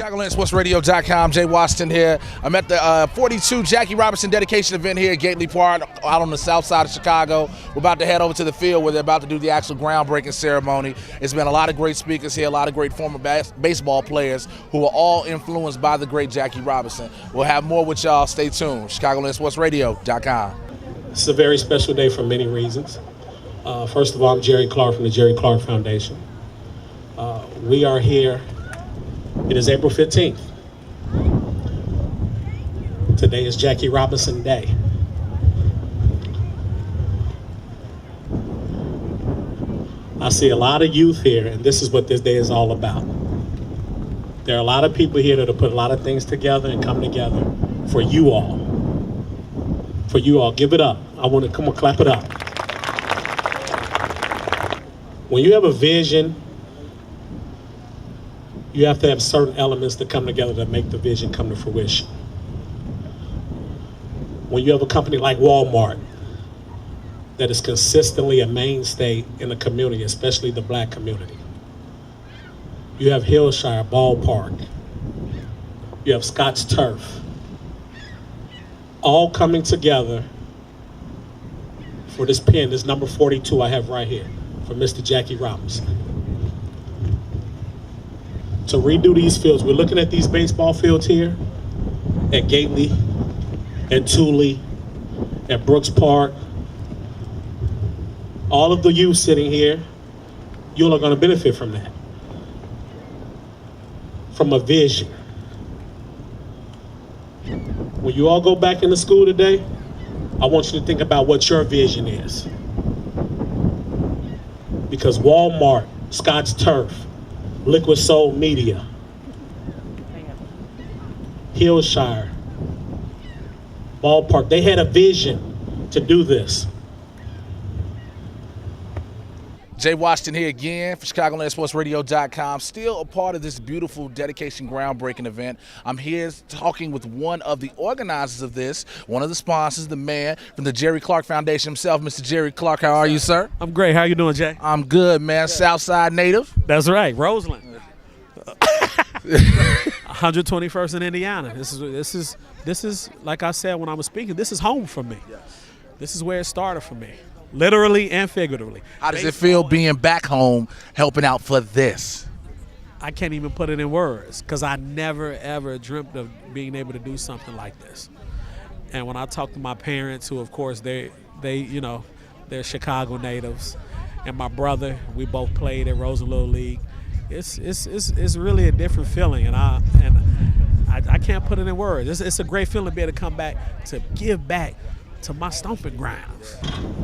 ChicagolandSportsRadio.com. Jay Washington here. I'm at the 42 Jackie Robinson dedication event here at Gately Park out on the south side of Chicago. We're about to head over to the field where they're about to do the actual groundbreaking ceremony. It's been a lot of great speakers here, a lot of great former baseball players who are all influenced by the great Jackie Robinson. We'll have more with y'all. Stay tuned. ChicagolandSportsRadio.com. It's a very special day for many reasons. First of all, I'm Jerry Clark from the Jerry Clark Foundation. We are here. It is April 15th. Today is Jackie Robinson Day. I see a lot of youth here, and this is what this day is all about. There are a lot of people here that have put a lot of things together and come together for you all. For you all, give it up. I want to come on, clap it up. When you have a vision, you have to have certain elements that come together to make the vision come to fruition. When you have a company like Walmart that is consistently a mainstay in the community, especially the black community. You have Hillshire Ballpark. You have Scott's Turf. All coming together for this pen, this number 42 I have right here, for Mr. Jackie Robinson. To redo these fields, we're looking at these baseball fields here at Gately, at Thule, at Brooks Park. All of the youth sitting here, you all are going to benefit from that. From a vision. When you all go back into school today, I want you to think about what your vision is. Because Walmart, Scott's Turf, Liquid Soul Media, Hillshire, Ballpark, they had a vision to do this. Jay Washington here again for ChicagolandSportsRadio.com. Still a part of this beautiful dedication groundbreaking event. I'm here talking with one of the organizers of this, one of the sponsors, the man from the Jerry Clark Foundation himself, Mr. Jerry Clark. How are you, sir? I'm great. How you doing, Jay? I'm good, man. Southside native. That's right, Roseland. 121st in Indiana. This is like I said when I was speaking. This is home for me. Yes. This is where it started for me. Literally and figuratively. How does it feel being back home helping out for this? I can't even put it in words because I never, ever dreamt of being able to do something like this. And when I talk to my parents, who, of course, they're Chicago natives, and my brother, we both played at Roseland Little League, it's really a different feeling, and I can't put it in words. It's a great feeling to be able to come back, to give back to my stomping grounds.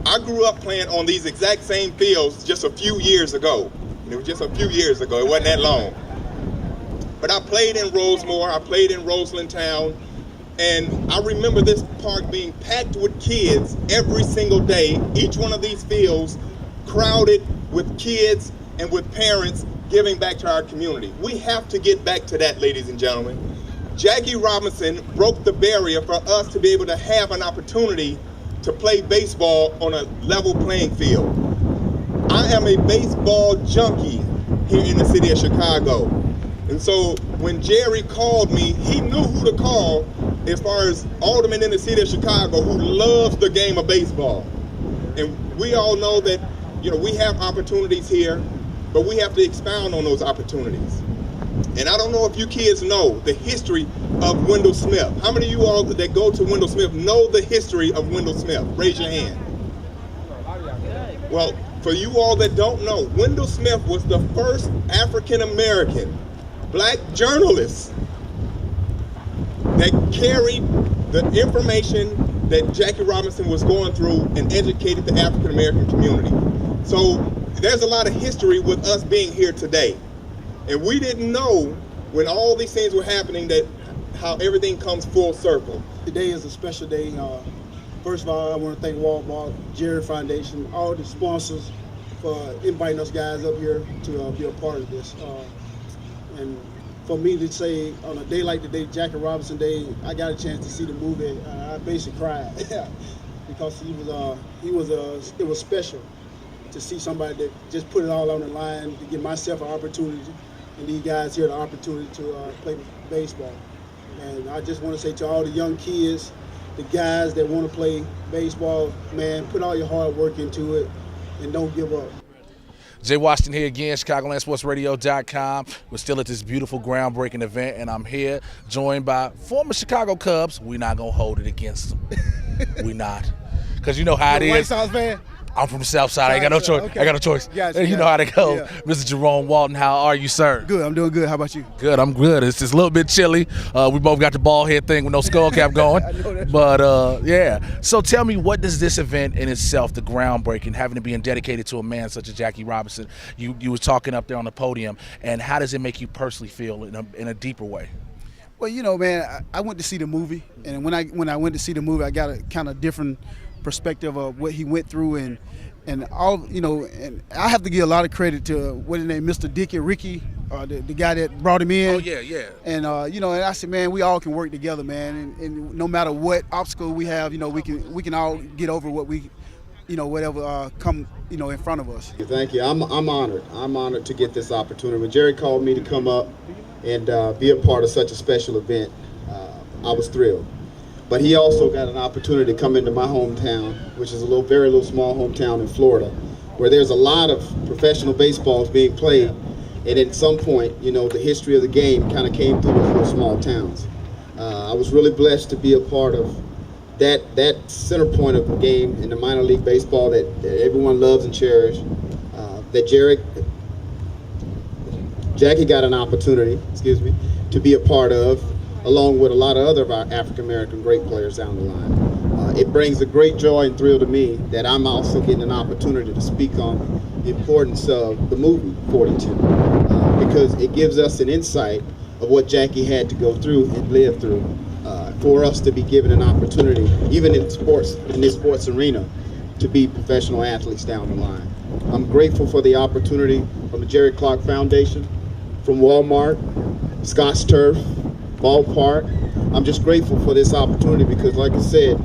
I grew up playing on these exact same fields just a few years ago. It was just a few years ago. It wasn't that long. But I played in Rosemore. I played in Roseland Town. And I remember this park being packed with kids every single day. Each one of these fields crowded with kids and with parents giving back to our community. We have to get back to that, ladies and gentlemen. Jackie Robinson broke the barrier for us to be able to have an opportunity to play baseball on a level playing field. I am a baseball junkie here in the city of Chicago. And so when Jerry called me, he knew who to call as far as aldermen in the city of Chicago who loves the game of baseball. And we all know that, we have opportunities here, but we have to expound on those opportunities. And I don't know if you kids know the history of Wendell Smith. How many of you all that go to Wendell Smith know the history of Wendell Smith? Raise your hand. Well, for you all that don't know, Wendell Smith was the first African-American black journalist that carried the information that Jackie Robinson was going through and educated the African-American community. So there's a lot of history with us being here today. And we didn't know when all these things were happening that how everything comes full circle. Today is a special day. First of all, I want to thank Walmart, Jerry Foundation, all the sponsors for inviting us guys up here to be a part of this. And for me to say on a day like today, Jackie Robinson Day, I got a chance to see the movie. I basically cried because it was special to see somebody that just put it all on the line to give myself an opportunity and these guys here the opportunity to play baseball. And I just want to say to all the young kids, the guys that want to play baseball, man, put all your hard work into it and don't give up. Jay Washington here again, ChicagolandSportsRadio.com. We're still at this beautiful groundbreaking event, and I'm here joined by former Chicago Cubs. We're not going to hold it against them. We're not. Because you know how it is. White Sox fan? I'm from the South Side. I ain't got no choice. Okay. I got no choice. Gotcha, you know how they go. Yeah. Mr. Jerome Walton, how are you, sir? Good. I'm doing good. How about you? Good. I'm good. It's just a little bit chilly. We both got the bald head thing with no skull cap going. I know that. But, yeah. So tell me, what does this event in itself, the groundbreaking, having to be dedicated to a man such as Jackie Robinson, you were talking up there on the podium, and how does it make you personally feel in a deeper way? Well, you know, man, I went to see the movie, and when I went to see the movie, I got a kind of different perspective of what he went through, and all, you know, and I have to give a lot of credit to what his name, Mr. Dick and Ricky, the guy that brought him in. Oh yeah. And you know, and I said, man, we all can work together, man, and no matter what obstacle we have, you know, we can all get over what we, you know, whatever come, you know, in front of us. Thank you. I'm honored. I'm honored to get this opportunity. When Jerry called me to come up and be a part of such a special event, I was thrilled. But he also got an opportunity to come into my hometown, which is a very small hometown in Florida, where there's a lot of professional baseballs being played. And at some point, you know, the history of the game kind of came through those little small towns. I was really blessed to be a part of that center point of the game in the minor league baseball that everyone loves and cherishes. Jackie got an opportunity, to be a part of, along with a lot of other of our African-American great players down the line. It brings a great joy and thrill to me that I'm also getting an opportunity to speak on the importance of the movie 42, because it gives us an insight of what Jackie had to go through and live through for us to be given an opportunity, even in this sports arena, to be professional athletes down the line. I'm grateful for the opportunity from the Jerry Clark Foundation, from Walmart, Scott's Turf, Ballpark. I'm just grateful for this opportunity because, like I said,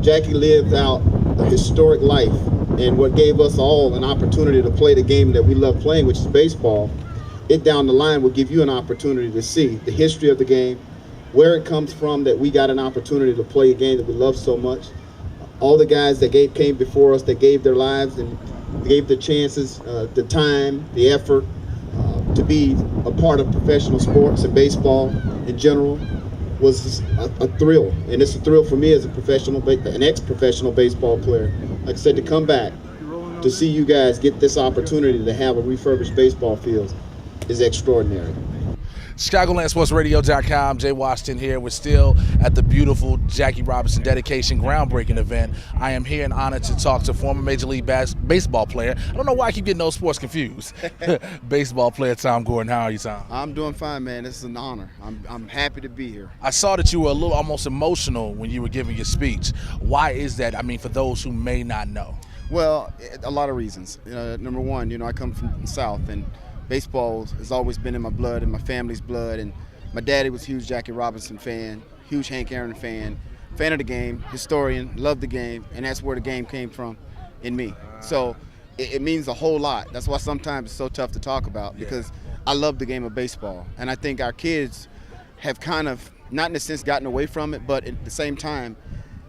Jackie lived out a historic life, and what gave us all an opportunity to play the game that we love playing, which is baseball. It down the line will give you an opportunity to see the history of the game, where it comes from, that we got an opportunity to play a game that we love so much. All the guys that came before us, that gave their lives and gave their chances, the time, the effort, to be a part of professional sports and baseball in general was a thrill. And it's a thrill for me as an ex-professional baseball player. Like I said, to come back, to see you guys get this opportunity to have a refurbished baseball field is extraordinary. ChicagolandSportsRadio.com, Jay Washington here. We're still at the beautiful Jackie Robinson dedication groundbreaking event. I am here and honored to talk to former Major League Baseball player. I don't know why I keep getting those sports confused. Baseball player Tom Gordon. How are you, Tom? I'm doing fine, man. This is an honor. I'm happy to be here. I saw that you were a little almost emotional when you were giving your speech. Why is that? I mean, for those who may not know. Well, a lot of reasons. Number one, I come from the South, and baseball has always been in my blood and my family's blood. And my daddy was a huge Jackie Robinson fan, huge Hank Aaron fan of the game, historian, loved the game, and that's where the game came from in me. So it means a whole lot. That's why sometimes it's so tough to talk about, because I love the game of baseball. And I think our kids have kind of, not in a sense gotten away from it, but at the same time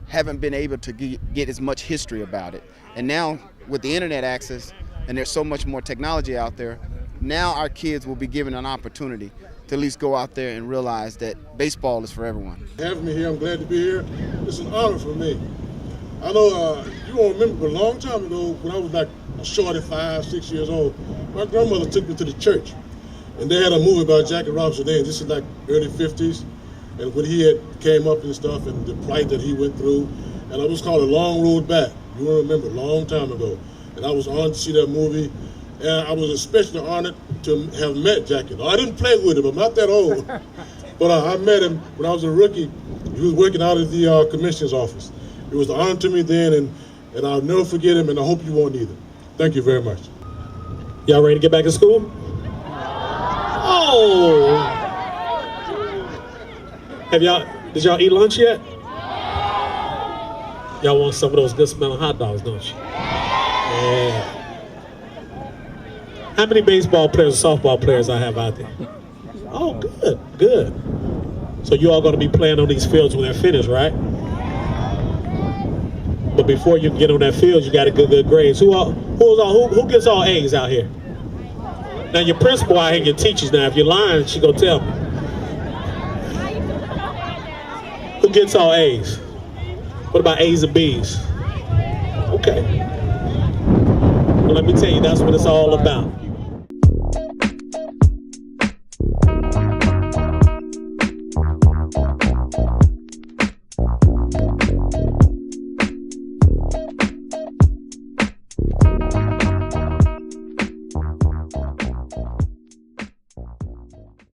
haven't been able to get as much history about it. And now with the internet access, and there's so much more technology out there, now our kids will be given an opportunity to at least go out there and realize that baseball is for everyone. Having me here, I'm glad to be here. It's an honor for me. I know you won't remember, but a long time ago, when I was like a shorty 5, 6 years old, my grandmother took me to the church, and they had a movie about Jackie Robinson then. This is like early 50s, and when he had came up and stuff, and the plight that he went through, and it was called A Long Road Back. You won't remember, a long time ago. And I was honored to see that movie. And I was especially honored to have met Jackie. I didn't play with him, I'm not that old. But I met him when I was a rookie. He was working out at the commissioner's office. It was an honor to me then, and I'll never forget him, and I hope you won't either. Thank you very much. Y'all ready to get back to school? Oh! Did y'all eat lunch yet? Y'all want some of those good smelling hot dogs, don't you? Yeah. How many baseball players or softball players I have out there? Oh, good, good. So you all going to be playing on these fields when they're finished, right? But before you get on that field, you got to get good grades. Who gets all A's out here? Now your principal out here, your teachers. Now if you're lying, she gonna tell me. Who gets all A's? What about A's and B's? Okay. Well, let me tell you, that's what it's all about.